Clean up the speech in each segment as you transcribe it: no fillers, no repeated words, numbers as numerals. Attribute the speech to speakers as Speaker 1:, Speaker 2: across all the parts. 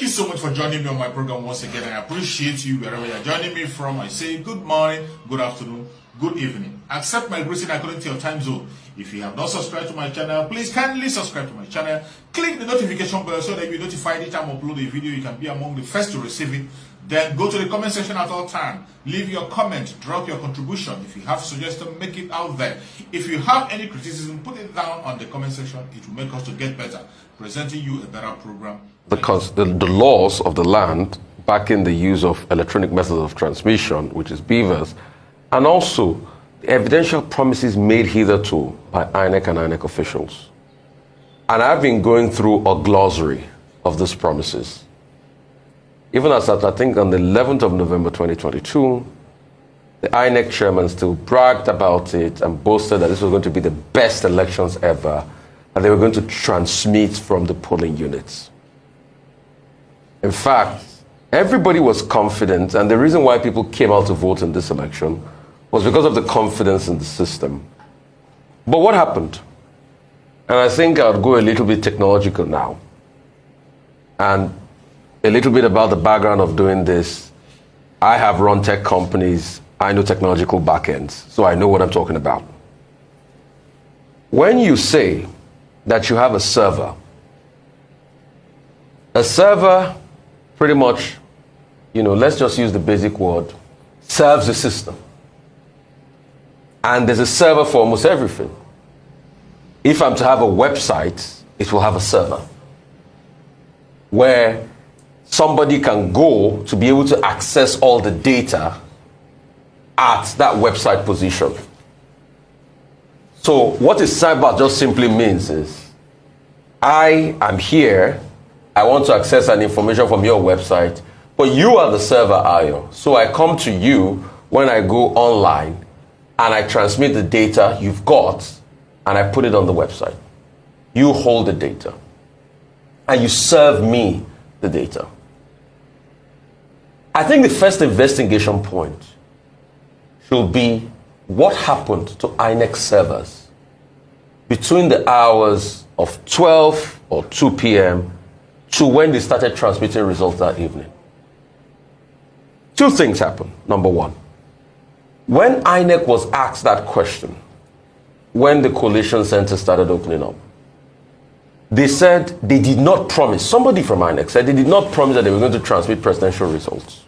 Speaker 1: you so much for joining me on my program once again. I appreciate you wherever you're joining me from. I say good morning, good afternoon, good evening. Accept my greeting according to your time zone. If you have not subscribed to my channel, please kindly subscribe to my channel. Click the notification bell so that you'll be notified each time I upload a video. You can be among the first to receive it. Then go to the comment section at all time. Leave your comment, drop your contribution. If you have suggestions, make it out there. If you have any criticism, put it down on the comment section. It will make us to get better, presenting you a better program.
Speaker 2: Because the laws of the land back in the use of electronic methods of transmission, which is beavers, and also the evidential promises made hitherto by INEC and INEC officials. And I've been going through a glossary of these promises. Even as at, I think, on the 11th of November 2022, the INEC chairman still bragged about it and boasted that this was going to be the best elections ever, and they were going to transmit from the polling units. In fact, everybody was confident, and the reason why people came out to vote in this election was because of the confidence in the system. But what happened? And I think I'll go a little bit technological now. And a little bit about the background of doing this. I have run tech companies. I know technological backends, so I know what I'm talking about. When you say that you have a server pretty much, let's just use the basic word, serves the system. And there's a server for almost everything. If I'm to have a website, it will have a server where somebody can go to be able to access all the data at that website position. So what a cyber just simply means is, I am here, I want to access an information from your website, but you are the server, Ayo. So I come to you when I go online and I transmit the data you've got and I put it on the website. You hold the data and you serve me the data. I think the first investigation point should be what happened to INEC servers between the hours of 12 or 2 p.m. to when they started transmitting results that evening. Two things happened. Number one, when INEC was asked that question, when the collation center started opening up, they said they did not promise, somebody from INEC said they did not promise that they were going to transmit presidential results.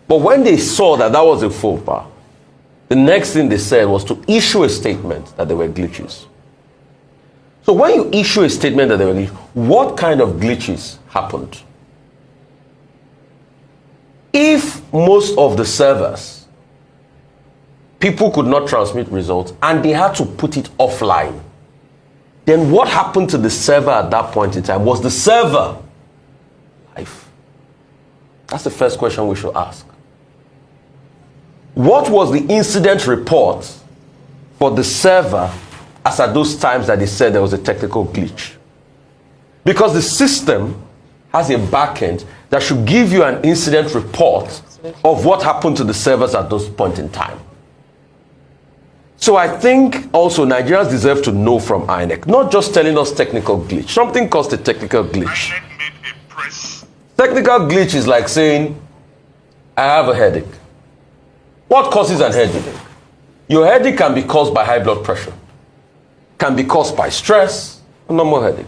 Speaker 2: But when they saw that that was a faux pas, the next thing they said was to issue a statement that there were glitches. So when you issue a statement that there were glitches, what kind of glitches happened? If most of the servers, people could not transmit results and they had to put it offline, then what happened to the server at that point in time? Was the server live? That's the first question we should ask. What was the incident report for the server as at those times that they said there was a technical glitch? Because the system has a backend that should give you an incident report of what happened to the servers at those points in time. So I think also Nigerians deserve to know from INEC, not just telling us technical glitch. Something caused a technical glitch.
Speaker 3: INEC made a press.
Speaker 2: Technical glitch is like saying, I have a headache. What causes an headache? Your headache can be caused by high blood pressure, can be caused by stress, a normal headache.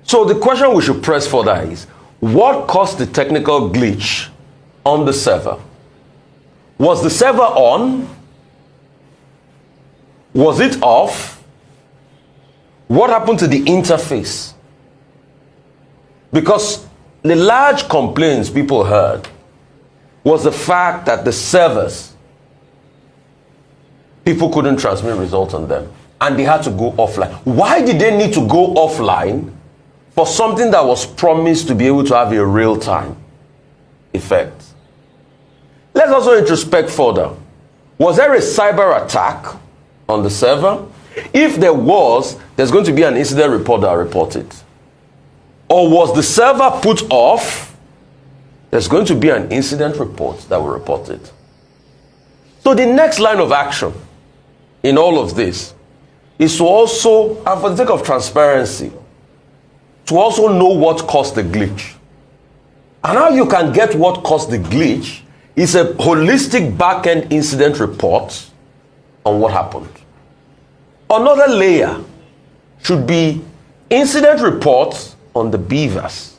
Speaker 2: So the question we should press further is, what caused the technical glitch on the server? Was the server on? Was it off? What happened to the interface? Because the large complaints people heard was the fact that the servers, people couldn't transmit results on them and they had to go offline. Why did they need to go offline for something that was promised to be able to have a real-time effect? Let's also introspect further. Was there a cyber attack on the server? If there was, there's going to be an incident report that will report it. Or was the server put off? There's going to be an incident report that will report it. So the next line of action in all of this is to also, and for the sake of transparency, to also know what caused the glitch. And how you can get what caused the glitch is a holistic back-end incident report on what happened. Another layer should be incident reports on the beavers.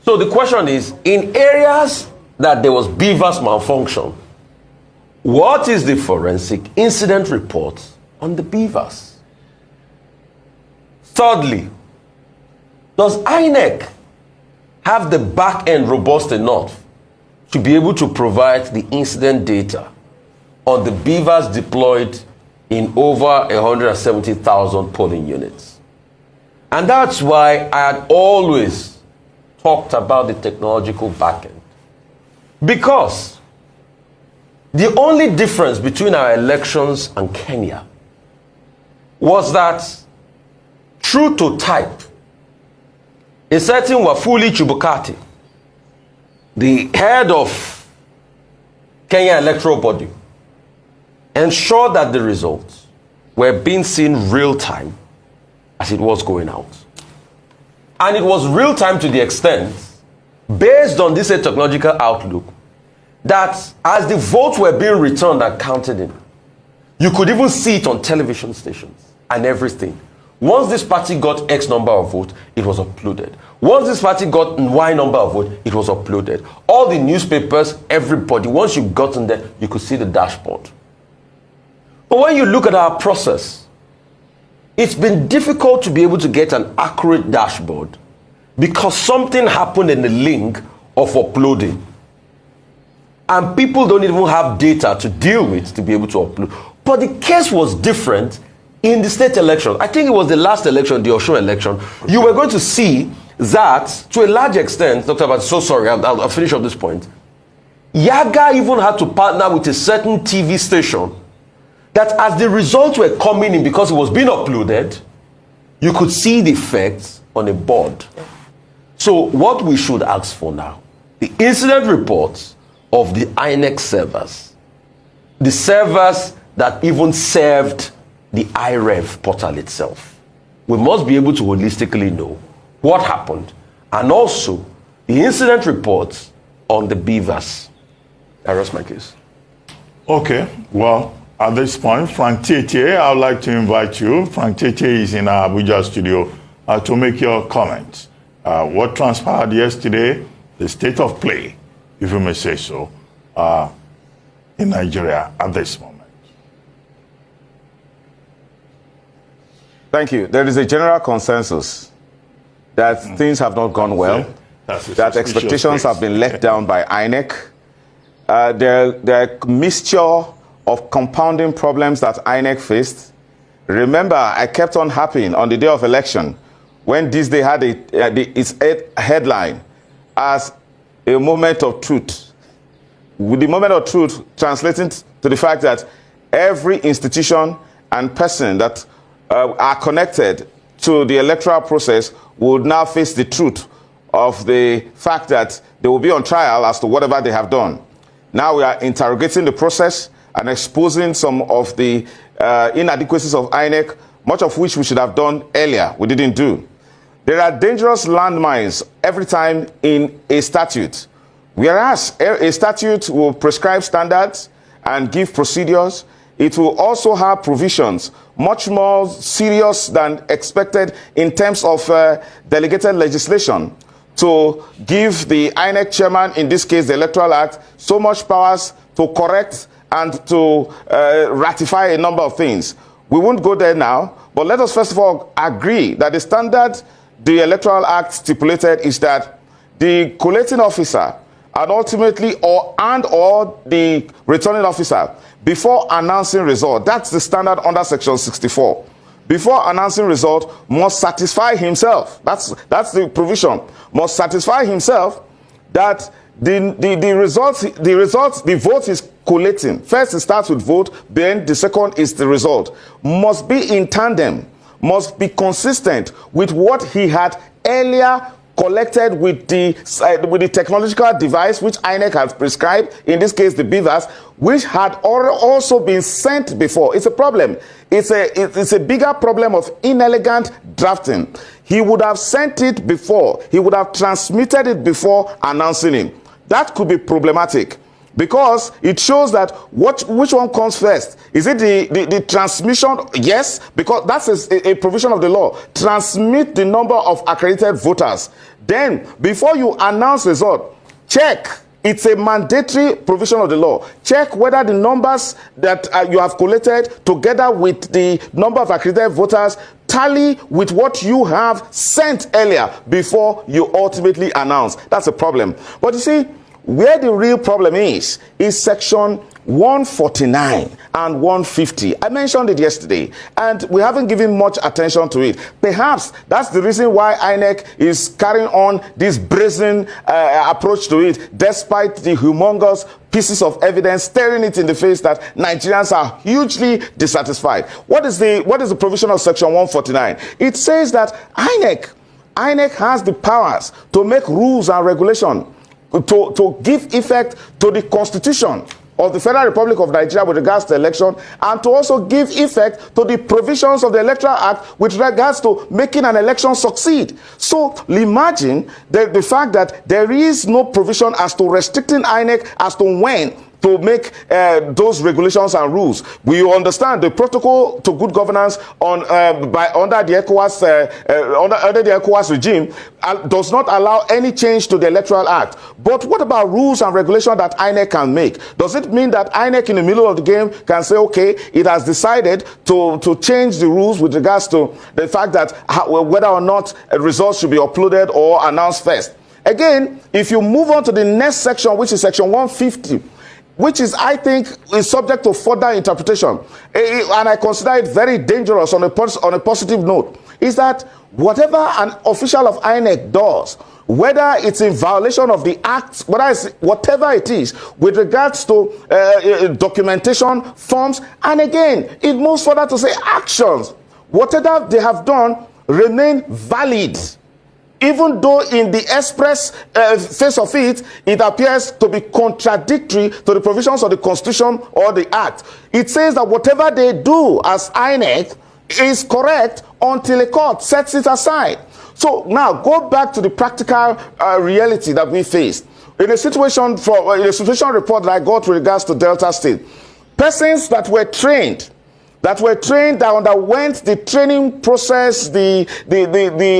Speaker 2: So the question is, in areas that there was beavers malfunction, what is the forensic incident report on the beavers? Thirdly, does INEC have the back end robust enough to be able to provide the incident data on the beavers deployed in over 170,000 polling units? And that's why I had always talked about the technological backend. Because the only difference between our elections and Kenya was that through to type, a certain Wafuli Chebukati, the head of Kenya electoral body, ensured that the results were being seen real time as it was going out. And it was real time to the extent, based on this technological outlook, that as the votes were being returned and counted in, you could even see it on television stations and everything. Once this party got X number of votes, it was uploaded. Once this party got Y number of votes, it was uploaded. All the newspapers, everybody, once you got in there, you could see the dashboard. But when you look at our process, it's been difficult to be able to get an accurate dashboard because something happened in the link of uploading. And people don't even have data to deal with to be able to upload. But the case was different in the state election. I think it was the last election, the Osun election. You were going to see that, to a large extent, Dr. Abad, so sorry, I'll finish up this point. Yaga even had to partner with a certain TV station that as the results were coming in, because it was being uploaded, you could see the effects on a board. So what we should ask for now, the incident reports of the INEC servers, the servers that even served the IREV portal itself. We must be able to holistically know what happened, and also the incident reports on the beavers. I rest my case. Okay, well, at this point, Frank Tete, I would like to invite you. Frank Tete is in our Abuja studio to make your comments. What transpired yesterday, the state of play, if you may say so, in Nigeria at this moment.
Speaker 3: Thank you. There is a general consensus that things have not gone well, that expectations have been let down by INEC. There are a mixture of compounding problems that INEC faced. Remember, I kept on harping on the day of election when this day had its headline as a moment of truth. With the moment of truth translating to the fact that every institution and person that are connected to the electoral process would now face the truth of the fact that they will be on trial as to whatever they have done. Now we are interrogating the process and exposing some of the inadequacies of INEC, much of which we should have done earlier. We didn't do. There are dangerous landmines every time in a statute. Whereas a statute will prescribe standards and give procedures, it will also have provisions much more serious than expected in terms of delegated legislation to give the INEC chairman, in this case the Electoral Act, so much powers to correct and to ratify a number of things. We won't go there now, but let us first of all agree that the standard the Electoral Act stipulated is that the collating officer and ultimately or the returning officer, before announcing result, that's the standard under section 64, before announcing result must satisfy himself, that's the provision, must satisfy himself that the vote is collating. First it starts with vote, then the second is the result. Must be in tandem, must be consistent with what he had earlier collected with the technological device which INEC has prescribed, in this case the beavers, which had also been sent before. It's a problem. It's a bigger problem of inelegant drafting. He would have sent it before. He would have transmitted it before announcing it. That could be problematic, because it shows that which one comes first. Is it the transmission? Yes, because that's a provision of the law. Transmit the number of accredited voters. Then, before you announce result, check. It's a mandatory provision of the law. Check whether the numbers that you have collected together with the number of accredited voters tally with what you have sent earlier before you ultimately announce. That's a problem. But you see, where the real problem is section 149 and 150. I mentioned it yesterday, and we haven't given much attention to it. Perhaps that's the reason why INEC is carrying on this brazen approach to it, despite the humongous pieces of evidence staring it in the face that Nigerians are hugely dissatisfied. What is the provision of section 149? It says that INEC has the powers to make rules and regulation to give effect to the Constitution of the Federal Republic of Nigeria with regards to election, and to also give effect to the provisions of the Electoral Act with regards to making an election succeed. So imagine the fact that there is no provision as to restricting INEC as to when to make those regulations and rules. We understand the protocol to good governance under the ECOWAS regime does not allow any change to the Electoral Act. But what about rules and regulations that INEC can make? Does it mean that INEC in the middle of the game can say, okay, it has decided to change the rules with regards to the fact that whether or not results should be uploaded or announced first? Again, if you move on to the next section, which is section 150, which is, I think, is subject to further interpretation, and I consider it very dangerous on a positive note, is that whatever an official of INEC does, whether it's in violation of the act, whatever it is, with regards to documentation, forms, and again, it moves further to say actions, whatever they have done remain valid. Even though in the express face of it, it appears to be contradictory to the provisions of the Constitution or the Act. It says that whatever they do as INEC is correct until a court sets it aside. So now go back to the practical reality that we face. In a situation report that I got with regards to Delta State, persons that underwent the training process, the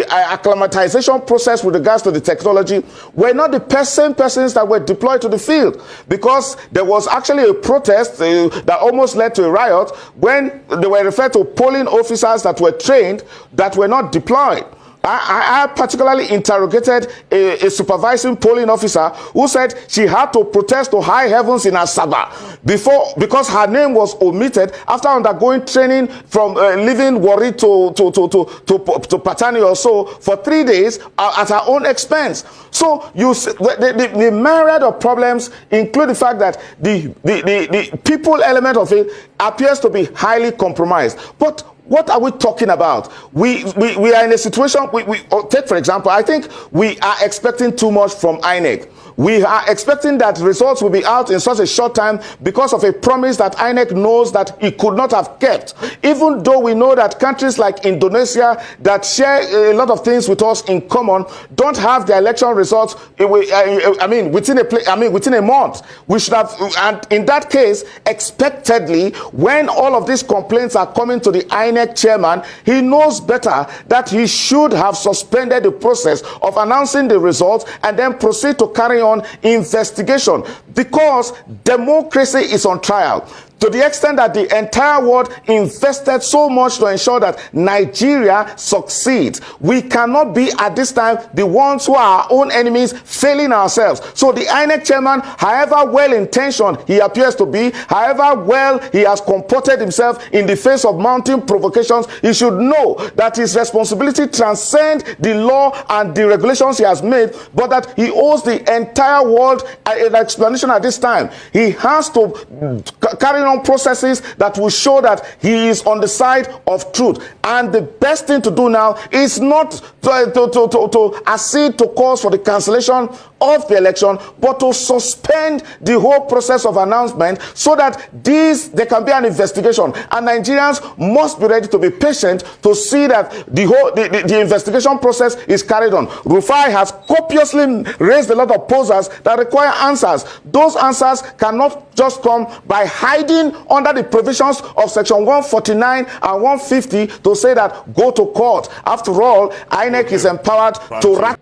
Speaker 3: acclimatization process with regards to the technology, were not the same persons that were deployed to the field, because there was actually a protest that almost led to a riot when they were referred to polling officers that were trained that were not deployed. I particularly interrogated a supervising polling officer who said she had to protest to high heavens in Asaba because her name was omitted after undergoing training from leaving Warri to Patani or so for 3 days at her own expense. So the myriad of problems include the fact that the people element of it appears to be highly compromised. But what are we talking about? We are in a situation, take for example, I think we are expecting too much from INEC. We are expecting that results will be out in such a short time because of a promise that INEC knows that it could not have kept. Even though we know that countries like Indonesia that share a lot of things with us in common don't have their election results within a month. We should have, and in that case, expectedly, when all of these complaints are coming to the INEC chairman, he knows better that he should have suspended the process of announcing the results and then proceed to carry on investigation, because democracy is on trial. To the extent that the entire world invested so much to ensure that Nigeria succeeds. We cannot be at this time the ones who are our own enemies, failing ourselves. So the INEC chairman, however well-intentioned he appears to be, however well he has comported himself in the face of mounting provocations, he should know that his responsibility transcends the law and the regulations he has made, but that he owes the entire world an explanation at this time. He has to carry on processes that will show that he is on the side of truth. And the best thing to do now is not to accede to calls for the cancellation of the election, but to suspend the whole process of announcement so that there can be an investigation. And Nigerians must be ready to be patient to see that the investigation process is carried on. Rufai has copiously raised a lot of posers that require answers. Those answers cannot just come by hiding under the provisions of Section 149 and 150 to say that go to court. After all, INEC is empowered to